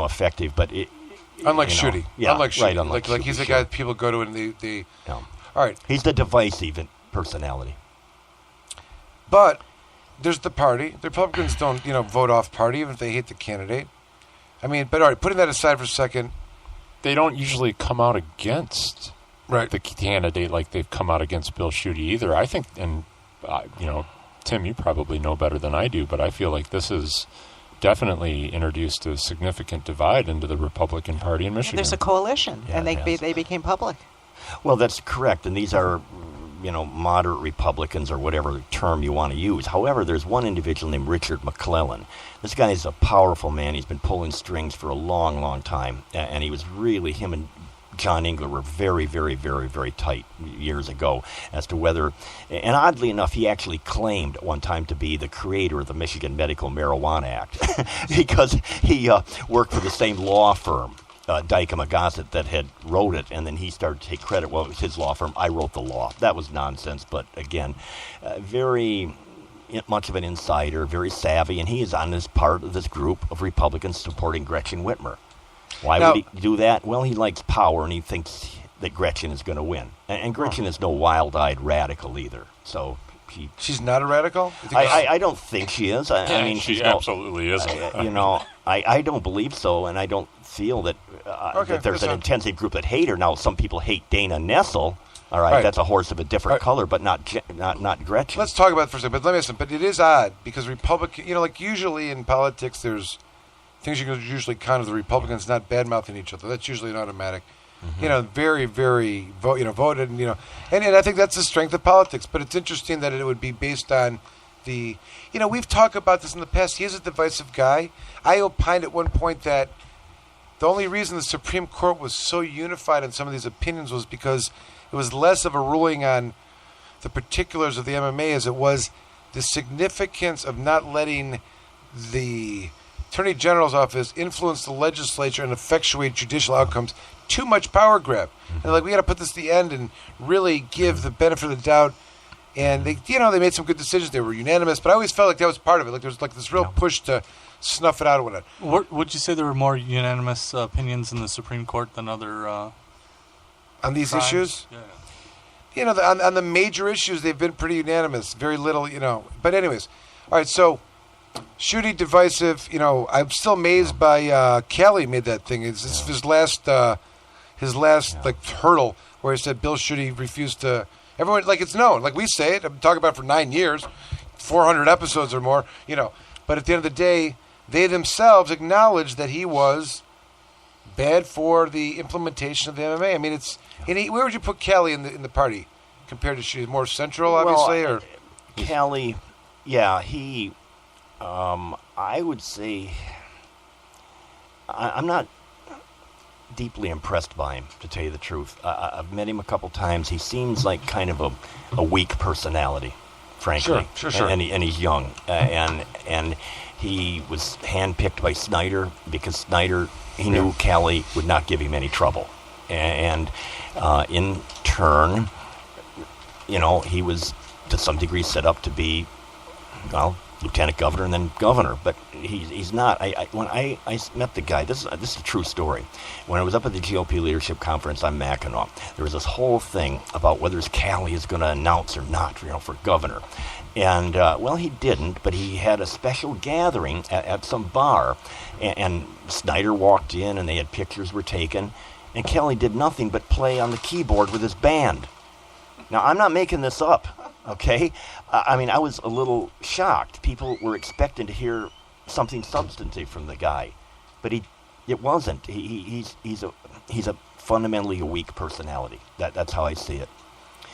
effective, but it. Unlike Schuette. Yeah, unlike Schuette. Right, like he's the guy that people go to and they yeah. All right. He's the divisive personality. But there's the party. The Republicans don't, vote off party even if they hate the candidate. I mean, but all right, putting that aside for a second. They don't usually come out against right. the candidate like they've come out against Bill Schuette either. I think, and, Tim, you probably know better than I do, but I feel like this is definitely introduced a significant divide into the Republican Party in Michigan. There's a coalition, and yes. they became public. Well, that's correct, and these are, moderate Republicans or whatever term you want to use. However, there's one individual named Richard McClellan. This guy is a powerful man. He's been pulling strings for a long, long time, and he was really, him and John Engler were very, very, very, very tight years ago as to whether, and oddly enough, he actually claimed at one time to be the creator of the Michigan Medical Marijuana Act because he worked for the same law firm, Dyke & Gossett, that had wrote it, and then he started to take credit. Well, it was his law firm. I wrote the law. That was nonsense, but again, very much of an insider, very savvy, and he is on this part of this group of Republicans supporting Gretchen Whitmer. Why would he do that? Well, he likes power, and he thinks that Gretchen is going to win. And Gretchen is no wild-eyed radical either. So she's not a radical? I don't think she is. I mean, she absolutely isn't. I don't believe so, and I don't feel that that there's an intensive group that hate her. Now, some people hate Dana Nessel. All right, that's a horse of a different color, but not Gretchen. Let's talk about it for a second. But let me ask you, but it is odd because Republican, like usually in politics, there's things you can usually count as the Republicans not bad-mouthing each other. That's usually an automatic. Mm-hmm. Very, very voted, and I think that's the strength of politics. But it's interesting that it would be based on the, we've talked about this in the past. He is a divisive guy. I opined at one point that the only reason the Supreme Court was so unified on some of these opinions was because it was less of a ruling on the particulars of the MMA as it was the significance of not letting the Attorney General's office influence the legislature and effectuate judicial outcomes. Too much power grab. And we got to put this to the end and really give the benefit of the doubt. And they made some good decisions. They were unanimous, but I always felt like that was part of it. Like there was this real push to snuff it out or whatnot. Would you say there were more unanimous opinions in the Supreme Court than other on these crimes? Issues? Yeah. On the major issues, they've been pretty unanimous. Very little, But anyways, all right. So, Schuette divisive. I'm still amazed by Kelly made that thing. It's his last hurdle where he said Bill Schuette refused to. Everyone it's known. Like we say it. I've been talking about it for 9 years, 400 episodes or more. But at the end of the day, they themselves acknowledged that he was bad for the implementation of the MMA. I mean, where would you put Kelly in the party compared to Schuette? More central, obviously, or Kelly? Yeah, he. I would say I'm not deeply impressed by him, to tell you the truth. I've met him a couple times. He seems like kind of a weak personality, frankly. Sure. And he's young, and he was handpicked by Snyder because Snyder knew Kelly would not give him any trouble, and in turn, he was to some degree set up to be, lieutenant governor and then governor, but he's not. When I met the guy, this is a true story. When I was up at the GOP leadership conference on Mackinac, there was this whole thing about whether Kelly is going to announce or not, for governor. And he didn't, but he had a special gathering at some bar, and Snyder walked in, and they had pictures were taken, and Kelly did nothing but play on the keyboard with his band. Now, I'm not making this up. Okay, I mean, I was a little shocked. People were expecting to hear something substantive from the guy, but it wasn't. He's a fundamentally a weak personality. That's how I see it.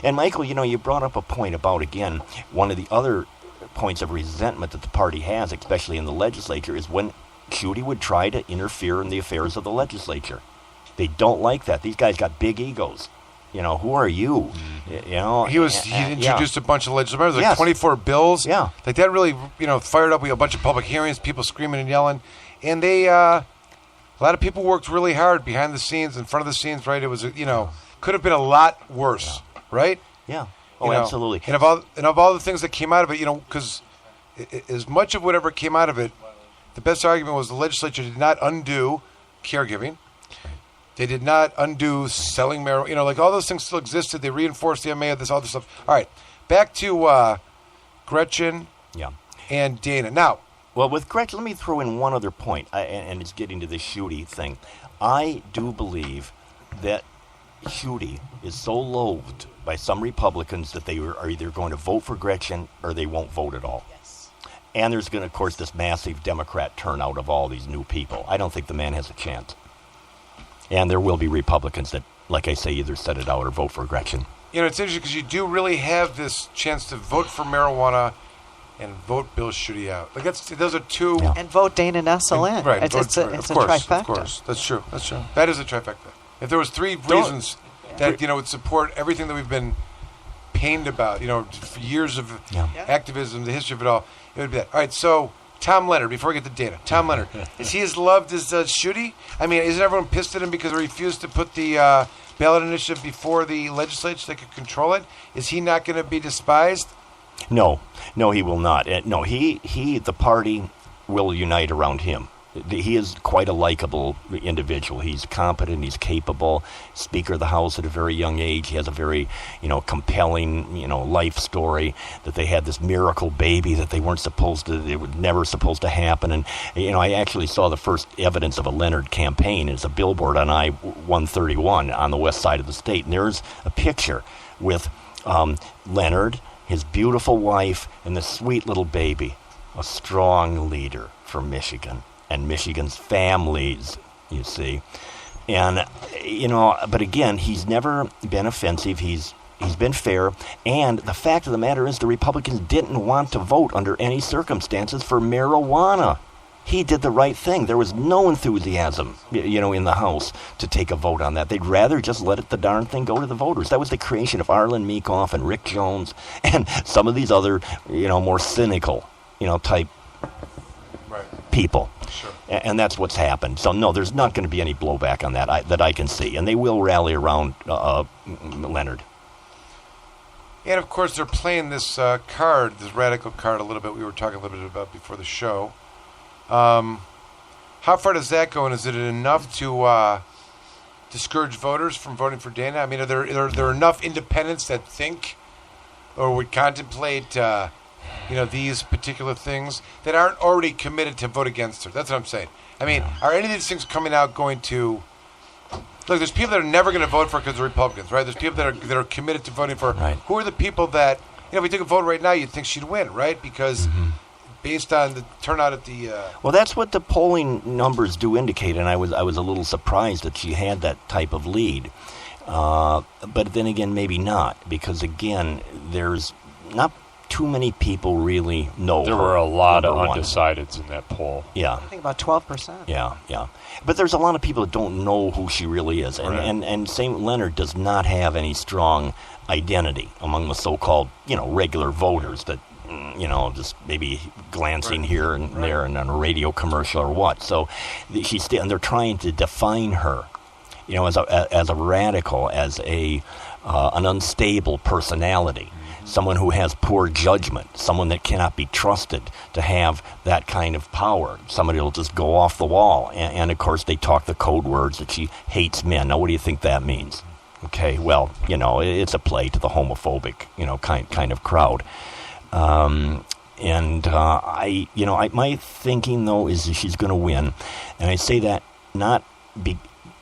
And Michael, you brought up a point about, again, one of the other points of resentment that the party has, especially in the legislature, is when Schuette would try to interfere in the affairs of the legislature. They don't like that. These guys got big egos. Who are you? He introduced a bunch of legislation. There's 24 bills. Yeah. Like that really, fired up. We had a bunch of public hearings, people screaming and yelling. And they, a lot of people worked really hard behind the scenes, in front of the scenes, right? It was, could have been a lot worse, right? Yeah. Oh, absolutely. And of all the things that came out of it, because as much of whatever came out of it, the best argument was the legislature did not undo caregiving. They did not undo selling marijuana. You know, like all those things still existed. They reinforced the MA of this, all this stuff. All right, back to Gretchen and Dana. Now, well, with Gretchen, let me throw in one other point, and it's getting to the Schuette thing. I do believe that Schuette is so loathed by some Republicans that they are either going to vote for Gretchen or they won't vote at all. Yes. And there's going to, of course, this massive Democrat turnout of all these new people. I don't think the man has a chance. And there will be Republicans that, like I say, either set it out or vote for Gretchen. You know, it's interesting because you do really have this chance to vote for marijuana and vote Bill Schuette out. Like those are two. Yeah. And vote Dana Nessel in. Right. It's a of course, trifecta. Of course. That's true. That's true. That is a trifecta. If there was three reasons that, you know, would support everything that we've been pained about, you know, for years of activism, the history of it all, it would be that. All right, so Tom Leonard, before we get to Dana. Tom Leonard, is he as loved as Schuette? I mean, isn't everyone pissed at him because he refused to put the ballot initiative before the legislature so they could control it? Is he not going to be despised? No, he will not. No, the party will unite around him. He is quite a likable individual. He's competent. He's capable. Speaker of the House at a very young age. He has a very, compelling, life story. That they had this miracle baby that they weren't supposed to. It was never supposed to happen. And I actually saw the first evidence of a Leonard campaign. It's a billboard on I-131 on the west side of the state, and there's a picture with Leonard, his beautiful wife, and the sweet little baby. A strong leader for Michigan. And Michigan's families, you see. And, but again, he's never been offensive. He's been fair. And the fact of the matter is the Republicans didn't want to vote under any circumstances for marijuana. He did the right thing. There was no enthusiasm, in the House to take a vote on that. They'd rather just let the darn thing go to the voters. That was the creation of Arlen Meekoff and Rick Jones and some of these other, more cynical, type people. Sure. And that's what's happened. So, no, there's not going to be any blowback on that that I can see. And they will rally around Leonard. And, of course, they're playing this card, this radical card a little bit we were talking a little bit about before the show. How far does that go, and is it enough to discourage voters from voting for Dana? I mean, are there enough independents that think or would contemplate these particular things that aren't already committed to vote against her? That's what I'm saying. I mean, are any of these things coming out going to... Look, there's people that are never going to vote for because they're Republicans, right? There's people that are committed to voting for... Right. Who are the people that... if we took a vote right now, you'd think she'd win, right? Because based on the turnout at the... Well, that's what the polling numbers do indicate, and I was a little surprised that she had that type of lead. But then again, maybe not, because, again, there's not... too many people really know. There were a lot of one. undecideds in that poll. Yeah. I think about 12%. Yeah. But there's a lot of people that don't know who she really is. And, Right. and St. Leonard does not have any strong identity among the so-called, regular voters that, just maybe glancing here and there and on a radio commercial or what. So and they're trying to define her, as a radical, as an unstable personality. Someone who has poor judgment, someone that cannot be trusted to have that kind of power. Somebody will just go off the wall. And of course, they talk the code words that she hates men. Now, what do you think that means? Okay, well, it's a play to the homophobic, kind of crowd. My thinking, though, is that she's going to win. And I say that not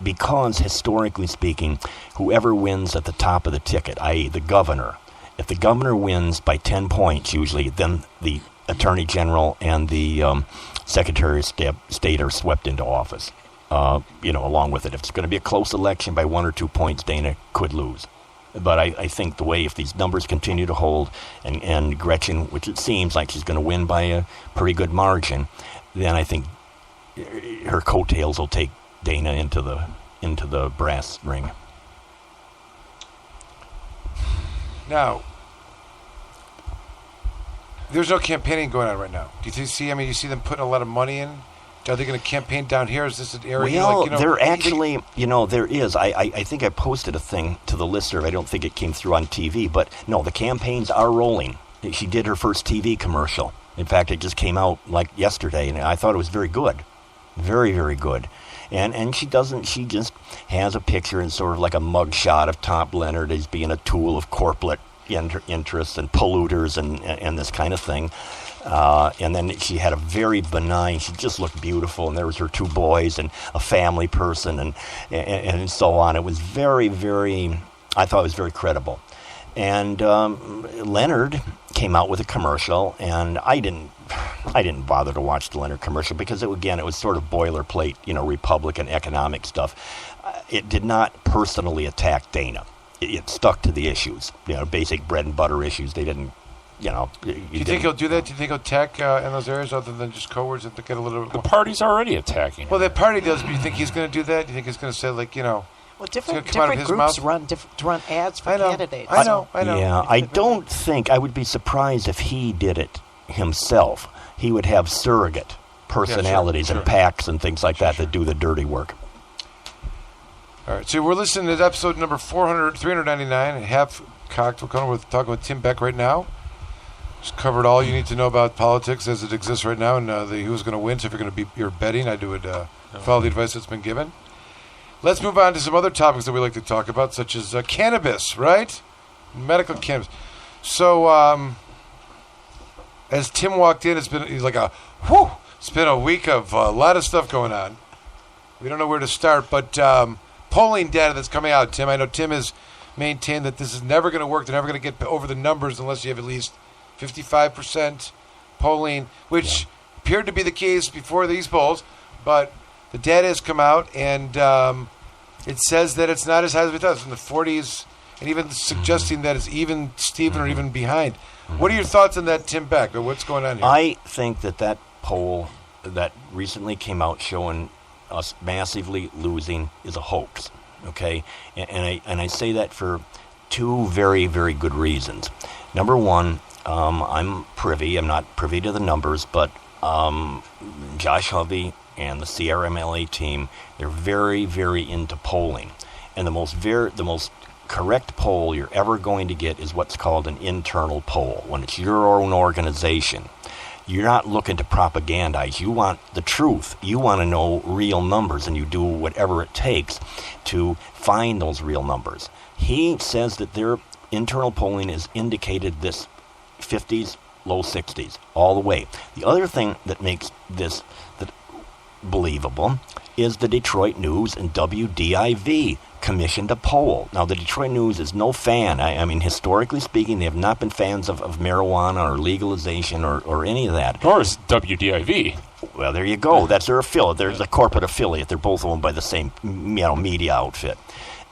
because, historically speaking, whoever wins at the top of the ticket, i.e. the governor, if the governor wins by 10 points, usually, then the attorney general and the secretary of state are swept into office, along with it. If it's going to be a close election by 1 or 2 points, Dana could lose. But I think the way, if these numbers continue to hold, and Gretchen, which it seems like she's going to win by a pretty good margin, then I think her coattails will take Dana into the brass ring. Now, there's no campaigning going on right now. Do you see them putting a lot of money in? Are they going to campaign down here? Is this an area? Well, there actually, there is. I think I posted a thing to the listserv. I don't think it came through on TV, but no, the campaigns are rolling. She did her first TV commercial In fact, it just came out like yesterday, and I thought it was very good. Very, very good. And she just has a picture and sort of like a mugshot of Tom Leonard as being a tool of corporate interests and polluters and this kind of thing. And then she had a very benign, she just looked beautiful, and there was her 2 boys and a family person and so on. It was very, very, I thought it was very credible. And Leonard came out with a commercial, and I didn't bother to watch the Leonard commercial because, it was sort of boilerplate, Republican economic stuff. It did not personally attack Dana. It stuck to the issues, basic bread and butter issues. They didn't, Do you think he'll do that? Do you think he'll attack in those areas other than just cowards and get a little? The party's already attacking. Well, the party does, but you think he's going to do that? Do you think he's going to say Well, different groups run ads for candidates. I know. Yeah, I don't think, I would be surprised if he did it himself. He would have surrogate personalities and PACs and things like that do the dirty work. All right, so we're listening to episode number 399, Half Cocked. We're talking with Tim Beck right now. Just covered all you need to know about politics as it exists right now, and who's going to win. So if you're betting, I would follow the advice that's been given. Let's move on to some other topics that we like to talk about, such as cannabis, right? Medical cannabis. So, as Tim walked in, it's been a week of a lot of stuff going on. We don't know where to start, but polling data that's coming out, Tim, I know Tim has maintained that this is never going to work. They're never going to get over the numbers unless you have at least 55% polling, which appeared to be the case before these polls, but the data has come out, and it says that it's not as high as we thought. It's in the 40s, and even suggesting that it's even Steven or even behind. What are your thoughts on that, Tim Beck? Or what's going on here? I think that poll that recently came out showing us massively losing is a hoax. Okay, and I say that for 2 very, very good reasons. Number one, I'm not privy to the numbers, but Josh Hovey and the CRMLA team, they're very, very into polling. And the most correct poll you're ever going to get is what's called an internal poll. When it's your own organization, you're not looking to propagandize. You want the truth. You want to know real numbers, and you do whatever it takes to find those real numbers. He says that their internal polling is indicated this 50s, low 60s, all the way. The other thing that makes this believable is the Detroit News and WDIV commissioned a poll. Now, the Detroit News is no fan. I mean, historically speaking, they have not been fans of marijuana or legalization or any of that. Nor is WDIV. Well, there you go. That's their affiliate. There's a corporate affiliate. They're both owned by the same media outfit.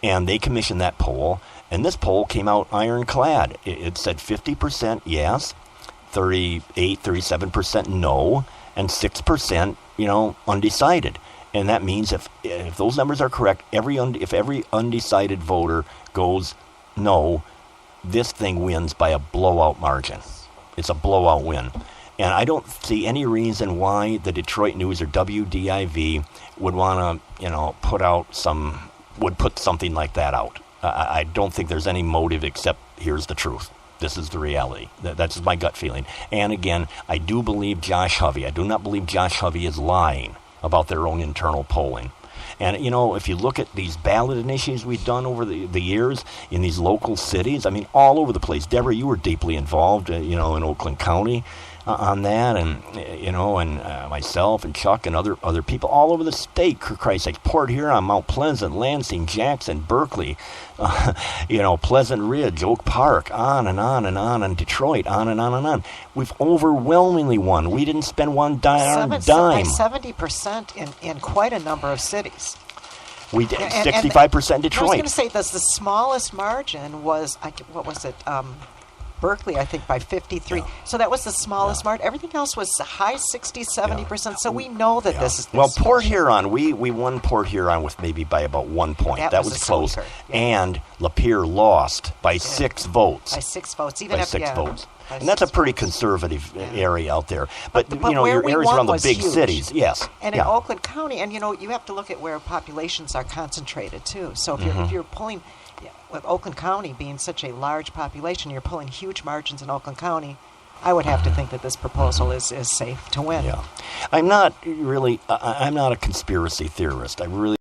And they commissioned that poll, and this poll came out ironclad. It said 50% yes, 37% no, and 6%, undecided. And that means if those numbers are correct, if every undecided voter goes no, this thing wins by a blowout margin. It's a blowout win. And I don't see any reason why the Detroit News or WDIV would want to, put something like that out. I don't think there's any motive except here's the truth. This is the reality. That's my gut feeling. And again, I do believe Josh Hovey. I do not believe Josh Hovey is lying about their own internal polling. And, if you look at these ballot initiatives we've done over the years in these local cities, I mean, all over the place. Deborah, you were deeply involved, in Oakland County on that, and, and myself and Chuck and other people all over the state, for Christ's sake. Port Huron, Mount Pleasant, Lansing, Jackson, Berkeley, Pleasant Ridge, Oak Park, on and on and on, and Detroit, on and on and on. We've overwhelmingly won. We didn't spend one dime. By 70% in quite a number of cities. We did 65% Detroit. I was going to say the smallest margin was, what was it, Berkeley, I think, by 53. Yeah. So that was the smallest margin. Everything else was high 60s, 70%. So we know that this is... Well, Port Huron, we won Port Huron with maybe by about 1 point. That was close. Yeah. And Lapeer lost by 6 votes. By 6 votes. Even by 6 votes. And that's a pretty conservative area out there. But your areas around the big cities, yes. And in Oakland County, and you have to look at where populations are concentrated too. So if you're pulling... With Oakland County being such a large population, you're pulling huge margins in Oakland County. I would have to think that this proposal is safe to win. Yeah. I'm not really, I'm not a conspiracy theorist. I really